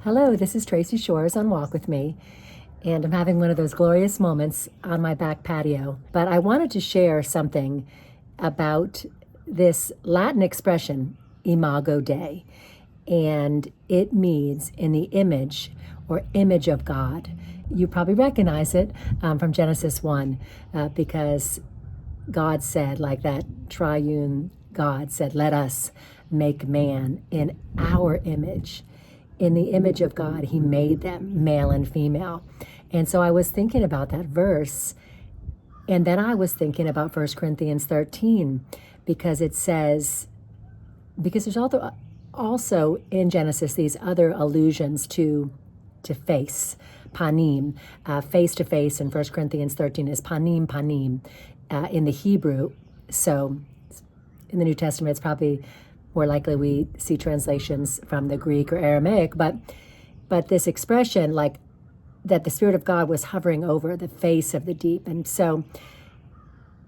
Hello, this is Tracy Shores on Walk With Me, and I'm having one of those glorious moments on my back patio. But I wanted to share something about this Latin expression, Imago Dei, and it means in the image or image of God. You probably recognize it from Genesis 1 because God said, like that triune God said, let us make man in our image. In the image of God, he made them male and female. And so I was thinking about that verse, and then I was thinking about 1 Corinthians 13, because it says, because there's also in Genesis these other allusions to face, panim, face to face in 1 Corinthians 13 is panim in the Hebrew. So in the New Testament, it's probably more likely we see translations from the Greek or Aramaic, but this expression, like that the Spirit of God was hovering over the face of the deep. And so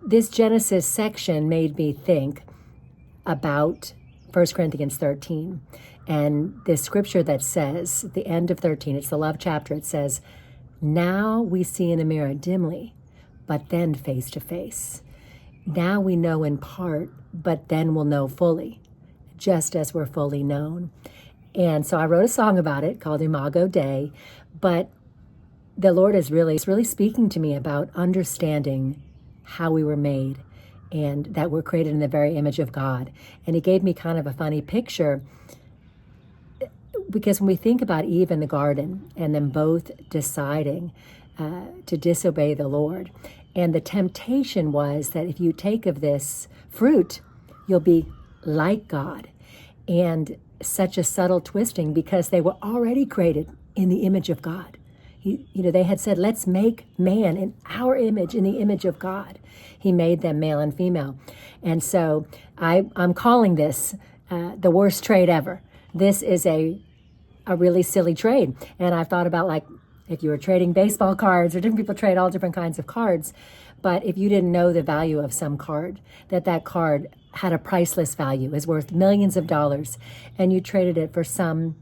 this Genesis section made me think about 1 Corinthians 13 and this scripture that says, at the end of 13, it's the love chapter, it says, now we see in a mirror dimly, but then face to face. Now we know in part, but then we'll know fully, just as we're fully known. And so I wrote a song about it called Imago Dei, but the Lord is really speaking to me about understanding how we were made and that we're created in the very image of God. And he gave me kind of a funny picture, because when we think about Eve in the garden and them both deciding to disobey the Lord, and the temptation was that if you take of this fruit, you'll be like God. And such a subtle twisting, because they were already created in the image of God. They had said, let's make man in our image, in the image of God. He made them male and female. And so I'm calling this the worst trade ever. This is a really silly trade. And I've thought about, like, if you were trading baseball cards, or different people trade all different kinds of cards, but if you didn't know the value of some card, that card had a priceless value, is worth millions of dollars, and you traded it for some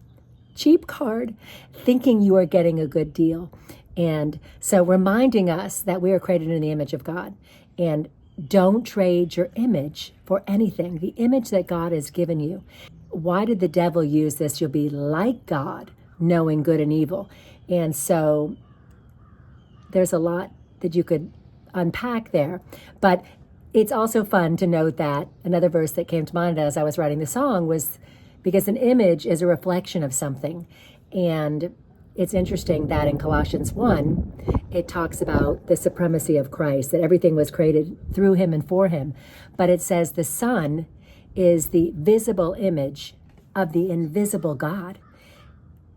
cheap card, thinking you are getting a good deal. And so reminding us that we are created in the image of God, and don't trade your image for anything, the image that God has given you. Why did the devil use this? You'll be like God, knowing good and evil. And so there's a lot that you could unpack there, but it's also fun to note that another verse that came to mind as I was writing the song was, because an image is a reflection of something. And it's interesting that in Colossians 1, it talks about the supremacy of Christ, that everything was created through him and for him. But it says the Son is the visible image of the invisible God,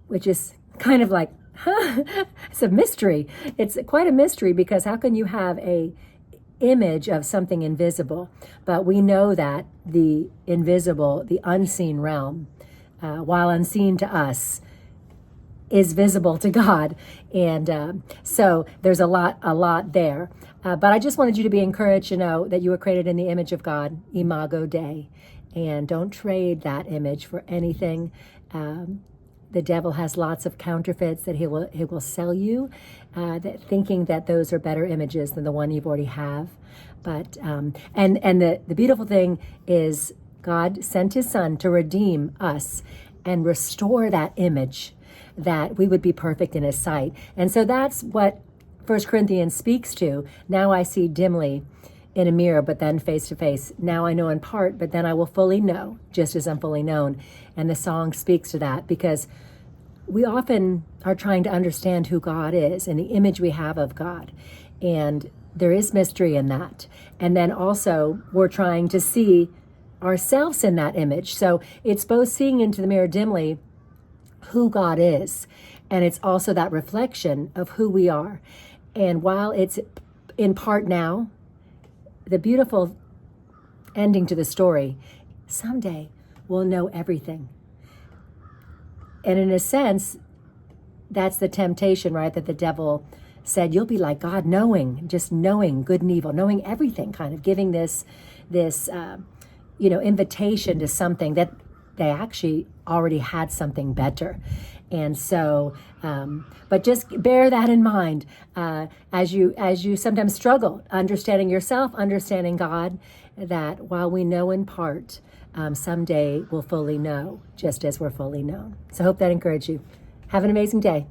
which is kind of like, it's a mystery. It's quite a mystery, because how can you have a image of something invisible? But we know that the invisible, the unseen realm, while unseen to us, is visible to God. And so there's a lot there. But I just wanted you to be encouraged to know that you were created in the image of God, Imago Dei, and don't trade that image for anything. The devil has lots of counterfeits that he will sell you, thinking that those are better images than the one you've already have. But and the beautiful thing is, God sent his Son to redeem us and restore that image, that we would be perfect in his sight. And so that's what 1 Corinthians speaks to. Now I see dimly in a mirror, but then face to face. Now I know in part, but then I will fully know, just as I'm fully known. And the song speaks to that, because we often are trying to understand who God is and the image we have of God. And there is mystery in that. And then also we're trying to see ourselves in that image. So it's both seeing into the mirror dimly who God is, and it's also that reflection of who we are. And while it's in part now, the beautiful ending to the story, someday we'll know everything. And in a sense, that's the temptation, right? That the devil said, you'll be like God, just knowing good and evil, knowing everything, kind of giving this invitation to something that they actually already had something better. And so, but just bear that in mind as you sometimes struggle understanding yourself, understanding God, that while we know in part, someday we'll fully know, just as we're fully known. So I hope that encouraged you. Have an amazing day.